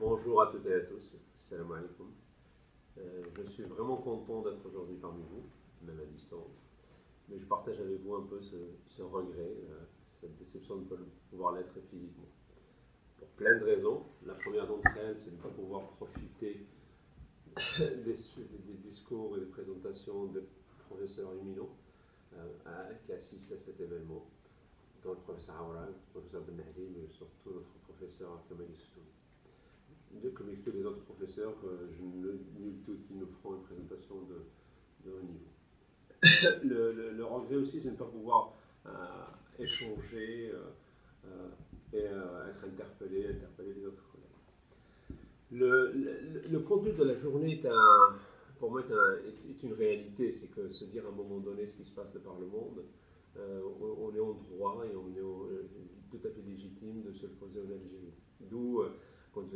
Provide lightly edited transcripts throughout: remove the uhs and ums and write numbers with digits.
Bonjour à toutes et à tous, salam alaikum. Je suis vraiment content d'être aujourd'hui parmi vous, même à distance. Mais je partage avec vous un peu ce regret, cette déception de ne pas pouvoir l'être physiquement. Pour plein de raisons. La première d'entre elles, c'est de ne pas pouvoir profiter des discours et des présentations de professeurs éminents qui assistent à cet événement, dont le professeur Aoura, le professeur Ben Nahdi, mais surtout notre professeur Kamal Issouni. Comme avec tous les autres professeurs, je ne nul doute qu'ils nous feront une présentation de haut niveau. Le regret aussi, c'est de ne pas pouvoir échanger et être interpellé les autres collègues. Le contenu de la journée pour moi est une réalité, c'est que se dire à un moment donné ce qui se passe de par le monde, on est en droit et on est tout à fait légitime de se le poser en Algérie. D'où quand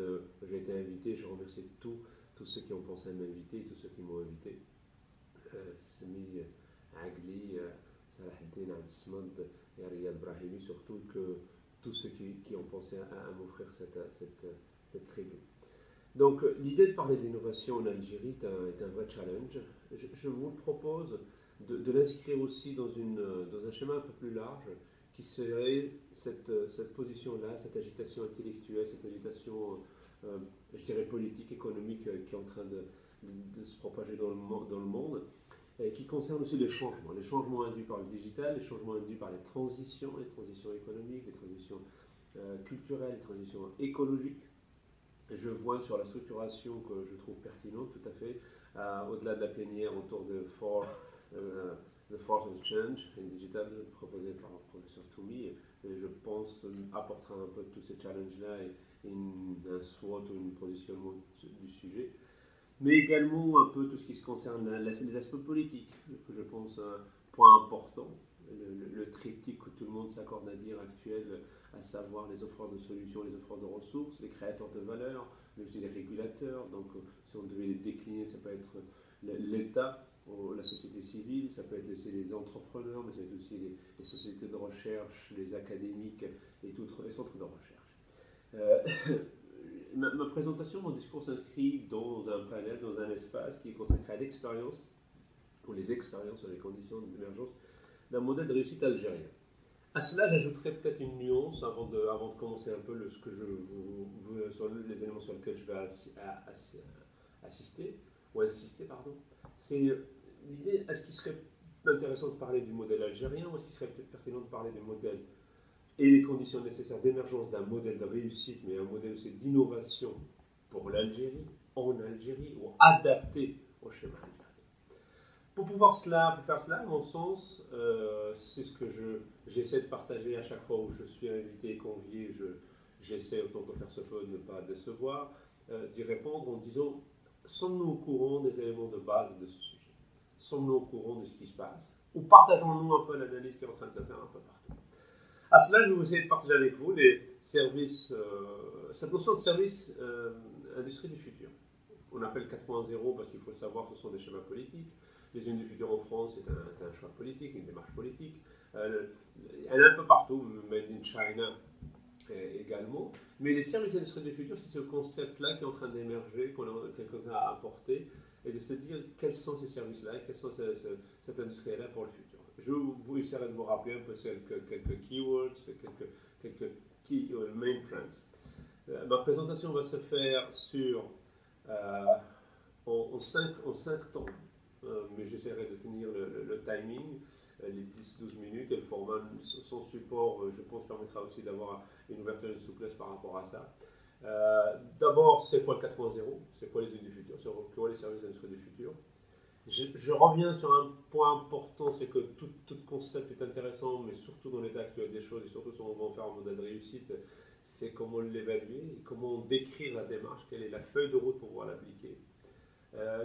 j'ai été invité, je remercie tous ceux qui ont pensé à m'inviter, tous ceux qui m'ont invité. Sami Agli, Salah Eddin Abdesmad et Riyad Brahimi, surtout que tous ceux qui ont pensé à m'offrir cette tribune. Donc l'idée de parler d'innovation en Algérie est un vrai challenge. Je vous propose de l'inscrire aussi dans un schéma un peu plus large, qui serait cette position-là, cette agitation intellectuelle, cette agitation, je dirais, politique, économique, qui est en train de se propager dans le monde, et qui concerne aussi les changements induits par le digital, les changements induits par les transitions économiques, les transitions culturelles, les transitions écologiques. Je vois sur la structuration que je trouve pertinente, tout à fait, au-delà de la plénière autour de The Force of Change in Digital, proposé par le professeur Toumi, et je pense apportera un peu tous ces challenges-là et un SWOT ou un positionnement du sujet. Mais également un peu tout ce qui se concerne les aspects politiques, que je pense un point important, le triptyque que tout le monde s'accorde à dire actuel, à savoir les offreurs de solutions, les offreurs de ressources, les créateurs de valeur, mais aussi les régulateurs. Donc si on devait les décliner, ça peut être l'État, la société civile, ça peut être aussi les entrepreneurs, mais ça peut être aussi les sociétés de recherche, les académiques et les centres de recherche. Ma présentation, mon discours s'inscrit dans un panel, dans un espace qui est consacré à l'expérience, ou les expériences sur les conditions d'émergence d'un modèle de réussite algérien. À cela, j'ajouterai peut-être une nuance avant de commencer un peu sur les éléments sur lesquels je vais insister. C'est l'idée, est-ce qu'il serait intéressant de parler du modèle algérien ou est-ce qu'il serait peut-être pertinent de parler du modèle et les conditions nécessaires d'émergence d'un modèle de réussite, mais un modèle aussi d'innovation pour l'Algérie, en Algérie, ou adapté au schéma algérien. Pour faire cela, à mon sens, c'est ce que j'essaie de partager à chaque fois où je suis invité et convié. J'essaie autant que faire se peut de ne pas décevoir, d'y répondre en disant, sommes-nous au courant des éléments de base de ce sujet? Sommes-nous au courant de ce qui se passe? Ou partageons-nous un peu l'analyse qui est en train de se faire un peu partout? À cela, je vais essayer de partager avec vous les services, cette notion de service industrie du futur. On appelle 4.0 parce qu'il faut le savoir, ce sont des schémas politiques. Les unes du futur en France, c'est un choix politique, une démarche politique. Elle est un peu partout, made in China également. Mais les services industrie du futur, c'est ce concept-là qui est en train d'émerger, qu'on a quelques-uns à apporter, et de se dire quels sont ces services-là, quelle sont cette industrie-là pour le futur. Je vous essaierai de vous rappeler un peu quelques keywords, quelques main trends. Ma présentation va se faire en 5 temps, mais j'essaierai de tenir le timing, les 10-12 minutes, et le format, son support, je pense, permettra aussi d'avoir une ouverture et une souplesse par rapport à ça. D'abord, c'est quoi le 4.0? C'est quoi les usines du futur? C'est quoi les services d'industrie du futur? Je reviens sur un point important, c'est que tout concept est intéressant, mais surtout dans l'état actuel des choses, et surtout si on va en faire un modèle de réussite, c'est comment l'évaluer, comment décrire la démarche, quelle est la feuille de route pour pouvoir l'appliquer.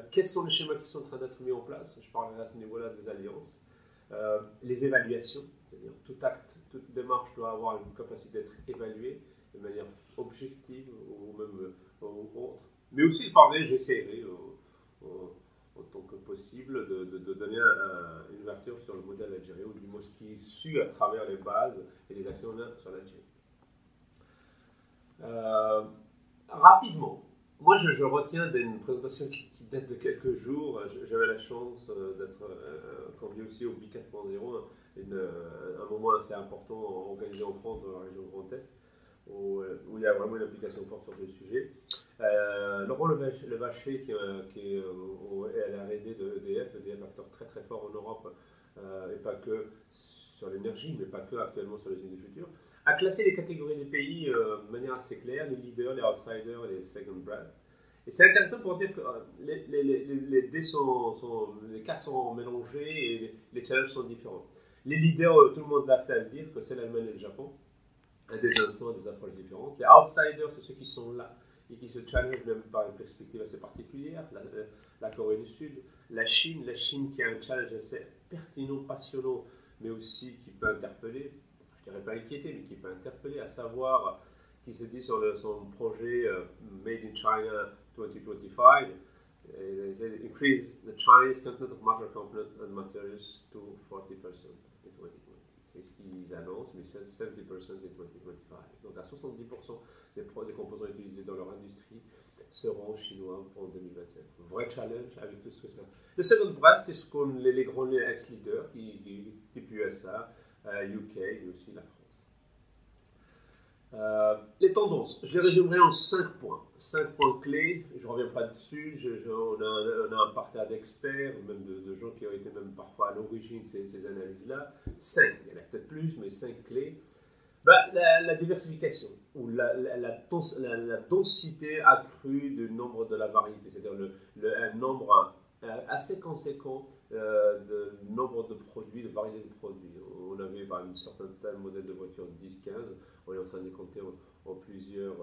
Quels sont les schémas qui sont en train d'être mis en place? Je parlerai à ce niveau-là des alliances. Les évaluations, c'est-à-dire tout acte, toute démarche doit avoir une capacité d'être évaluée de manière objective ou même autre. Mais aussi parler, j'essaierai autant que possible de donner une ouverture sur le modèle algérien ou du moins ce qui est su à travers les bases et les actions sur l'Algérie. rapidement, moi je retiens d'une présentation qui date de quelques jours. J'avais la chance d'être convié aussi au BI 4.0, un moment assez important organisé en France dans la région Grand Est, où il y a vraiment une application forte sur ce sujet. Laurent Levaché, qui est à la R&D de EDF, acteur très très fort en Europe, et pas que sur l'énergie, mais pas que actuellement sur les usines du futur, a classé les catégories des pays de manière assez claire, les leaders, les outsiders et les second brands. Et c'est intéressant pour dire que les cartes sont mélangées et les challenges sont différents. Les leaders, tout le monde l'a à le dire, que c'est l'Allemagne et le Japon, à des instants, des approches différentes. Les outsiders, c'est ceux qui sont là et qui se challengent même par une perspective assez particulière. La Corée du Sud, la Chine qui a un challenge assez pertinent, passionnant, mais aussi qui peut interpeller, je ne dirais pas inquiéter, mais qui peut interpeller, à savoir, qui se dit sur son projet Made in China 2025, they increase the Chinese content of matter components and materials to 40% in 2020. C'est ce qu'ils annoncent, mais c'est 70% in 2025. Donc à 70% des composants utilisés dans leur industrie seront chinois en 2027. Vrai challenge avec tout ce que ça. Le second brand, c'est ce qu'on les grands ex-leaders, type USA, UK, mais aussi la France. Les tendances, je les résumerai en 5 points. 5 points clés, je ne reviens pas dessus. On a un parterre d'experts, même de gens qui ont été même parfois à l'origine de ces analyses-là. 5, il y en a peut-être plus, mais 5 clés. La diversification, ou la densité accrue du nombre de la variété, c'est-à-dire un nombre assez conséquent de nombre de produits, de variétés de produits. On avait par une certaine modèle de voiture 10-15, on est en train de les compter en plusieurs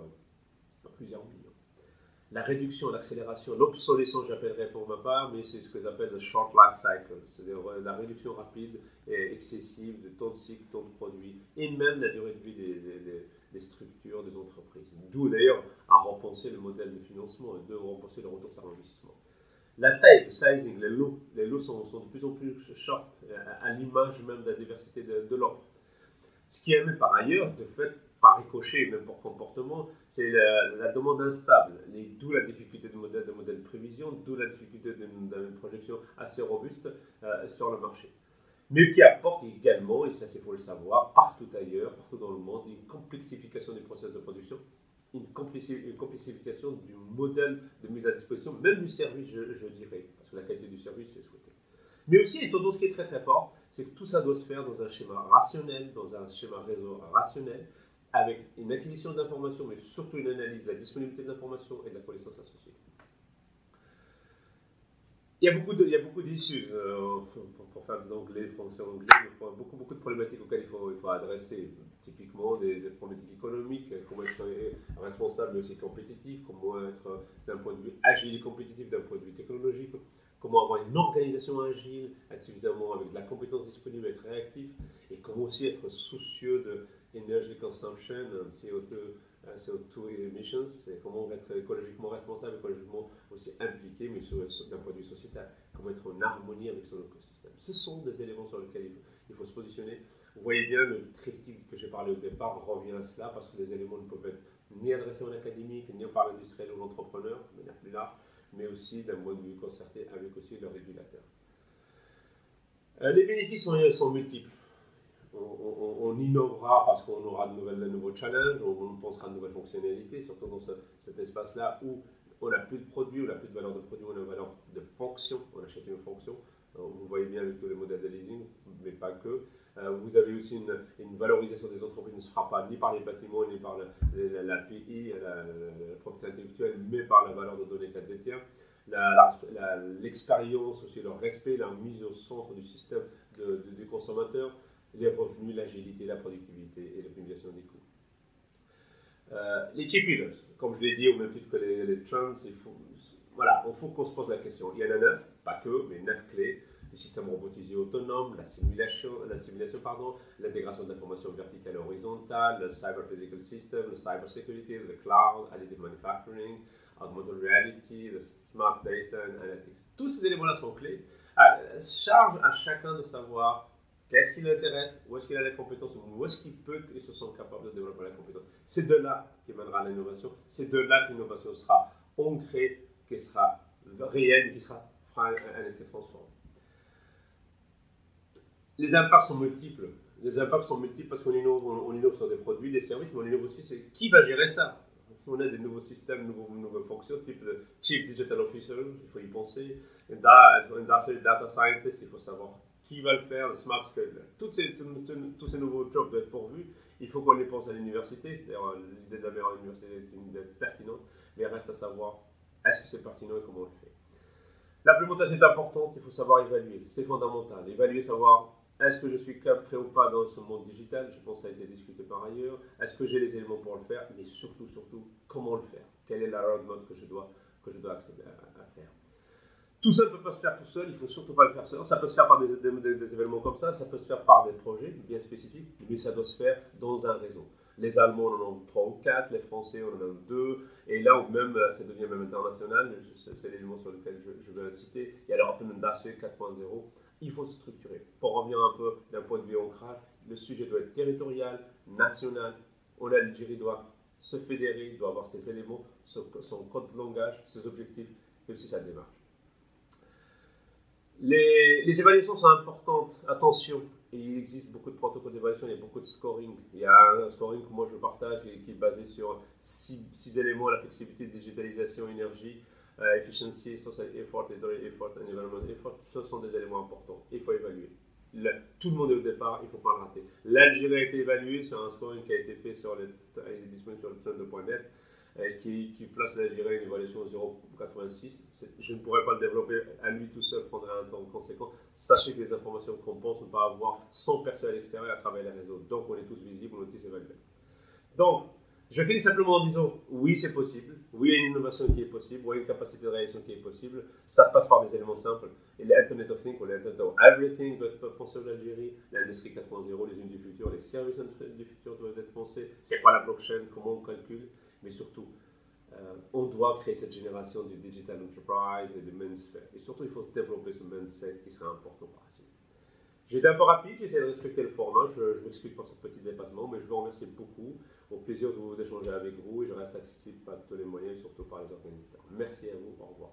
millions. La réduction, l'accélération, l'obsolescence, j'appellerais pour ma part, mais c'est ce que j'appelle le short life cycle, c'est-à-dire la réduction rapide et excessive de temps de cycle, temps de produit, et même la durée de vie des structures, des entreprises. D'où d'ailleurs à repenser le modèle de financement et de repenser le retour sur investissement. La taille, le sizing, les lots sont de plus en plus short, à l'image même de la diversité de l'offre. Ce qui amène par ailleurs, de fait, par ricochet, même pour comportement, c'est la demande instable, d'où la difficulté de modèle de prévision, d'où la difficulté d'une projection assez robuste sur le marché. Mais qui apporte également, et ça c'est pour le savoir, partout ailleurs, partout dans le monde, une complexification des processus de production, une complexification du modèle de mise à disposition, même du service, je dirais, parce que la qualité du service est souhaitée. Mais aussi, une tendance qui est très très forte, c'est que tout ça doit se faire dans un schéma rationnel, dans un schéma réseau rationnel, avec une acquisition d'informations, mais surtout une analyse de la disponibilité d'informations et de la connaissance associée. Il y a beaucoup d'issues, pour faire de l'anglais, français, anglais, beaucoup de problématiques auxquelles il faut adresser. Typiquement des problématiques économiques, comment être responsable mais aussi compétitif, comment être d'un point de vue agile et compétitif, d'un point de vue technologique, comment avoir une organisation agile, être suffisamment avec de la compétence disponible, être réactif, et comment aussi être soucieux de energy consumption, CO2 emissions, c'est comment être écologiquement responsable, écologiquement aussi impliqué, mais d'un point de vue sociétal, comment être en harmonie avec son écosystème. Ce sont des éléments sur lesquels il faut se positionner. Vous voyez bien, le triptyque que j'ai parlé au départ revient à cela, parce que les éléments ne peuvent être ni adressés en académique, ni par l'industriel ou l'entrepreneur, de manière plus large, mais aussi d'un point de vue concerté avec aussi le régulateur. Les bénéfices sont multiples. On innovera parce qu'on aura de nouveaux challenges, on pensera à de nouvelles fonctionnalités, surtout dans cet espace-là où on n'a plus de produits, on n'a plus de valeur de produit, on a une valeur de fonction, on achète une fonction. Vous voyez bien avec tous les modèles de leasing, mais pas que. Vous avez aussi une valorisation des entreprises qui ne se fera pas ni par les bâtiments, ni par la PI, la propriété intellectuelle, mais par la valeur de données qu'elle détient. L'expérience, aussi le respect, la mise au centre du système du consommateur, les revenus, l'agilité, la productivité et l'optimisation des coûts. Les key pillars, comme je l'ai dit, au même titre que les trends, il faut qu'on se pose la question. Il y en a 9, pas que, mais 9 clés. Les systèmes robotisés autonomes, la simulation, l'intégration d'informations verticales et horizontales, le cyber physical system, le cyber security, le cloud, additive manufacturing, augmented reality, le smart data and analytics. Tous ces éléments-là sont clés. Charge à chacun de savoir Qu'est-ce qui l'intéresse? Où est-ce qu'il a les compétences? Où est-ce qu'il peut et se sent capable de développer la compétence? C'est de là qui mènera l'innovation. C'est de là que l'innovation sera ancrée, qui sera réelle, qui fera un essai transformant. Les impacts sont multiples. Les impacts sont multiples parce qu'on innove sur des produits, des services, mais on innove aussi, c'est qui va gérer ça? On a des nouveaux systèmes, nouvelles fonctions, type le Chief Digital Officer, il faut y penser, Industrial Data Scientist, il faut savoir qui va le faire, le Smart Scale. Tous ces nouveaux jobs doivent être pourvus. Il faut qu'on les pense à l'université. D'ailleurs, l'idée de la meilleure université est une idée pertinente, mais il reste à savoir est-ce que c'est pertinent et comment on le fait. L'implémentation est importante, il faut savoir évaluer, c'est fondamental. Évaluer, savoir est-ce que je suis prêt ou pas dans ce monde digital, je pense que ça a été discuté par ailleurs, est-ce que j'ai les éléments pour le faire, mais surtout, comment le faire, quelle est la roadmap que je dois accéder à faire. Tout ça ne peut pas se faire tout seul, il ne faut surtout pas le faire seul. Ça peut se faire par des événements comme ça peut se faire par des projets bien spécifiques, mais ça doit se faire dans un réseau. Les Allemands en ont 3 ou 4, les Français en ont 2, et là où même, ça devient même international, c'est l'élément sur lequel je veux insister, il y a l'European Industry 4.0, il faut se structurer. Pour revenir un peu d'un point de vue ancrage, le sujet doit être territorial, national, l'Algérie doit se fédérer, doit avoir ses éléments, son code de langage, ses objectifs, et aussi sa démarche. Les évaluations sont importantes, attention, il existe beaucoup de protocoles d'évaluation, il y a beaucoup de scoring. Il y a un scoring que moi je partage et qui est basé sur 6 éléments, la flexibilité, digitalisation, énergie, efficiency, social effort, effort, and environmental effort. Ce sont des éléments importants, il faut évaluer. Tout le monde est au départ, il ne faut pas le rater. L'Algérie a été évaluée sur un scoring qui a été fait il est disponible sur le trend2.net. Qui place l'Algérie à une évaluation 0,86. Je ne pourrais pas le développer à lui tout seul, prendrait un temps conséquent. Sachez que les informations qu'on pense ne pas avoir sont perçues à l'extérieur à travers les réseaux. Donc on est tous visibles, on est tous évalués. Donc, je finis simplement en disant oui, c'est possible. Oui, il y a une innovation qui est possible. Oui, il y a une capacité de réaction qui est possible. Ça passe par des éléments simples. Et l'Internet of Things ou l'Internet of Everything doit être pensé en Algérie. L'industrie 4.0, les unes du futur, les services industriels du futur doivent être pensés. C'est quoi la blockchain, comment on calcule, mais surtout, on doit créer cette génération du digital enterprise et du mindset. Et surtout, il faut développer ce mindset qui sera important par la suite. J'étais un peu rapide, j'essaie de respecter le format, je m'excuse pour ce petit dépassement, mais je vous remercie beaucoup. Au plaisir d'échanger avec vous et je reste accessible par tous les moyens, surtout par les organisateurs. Merci à vous, au revoir.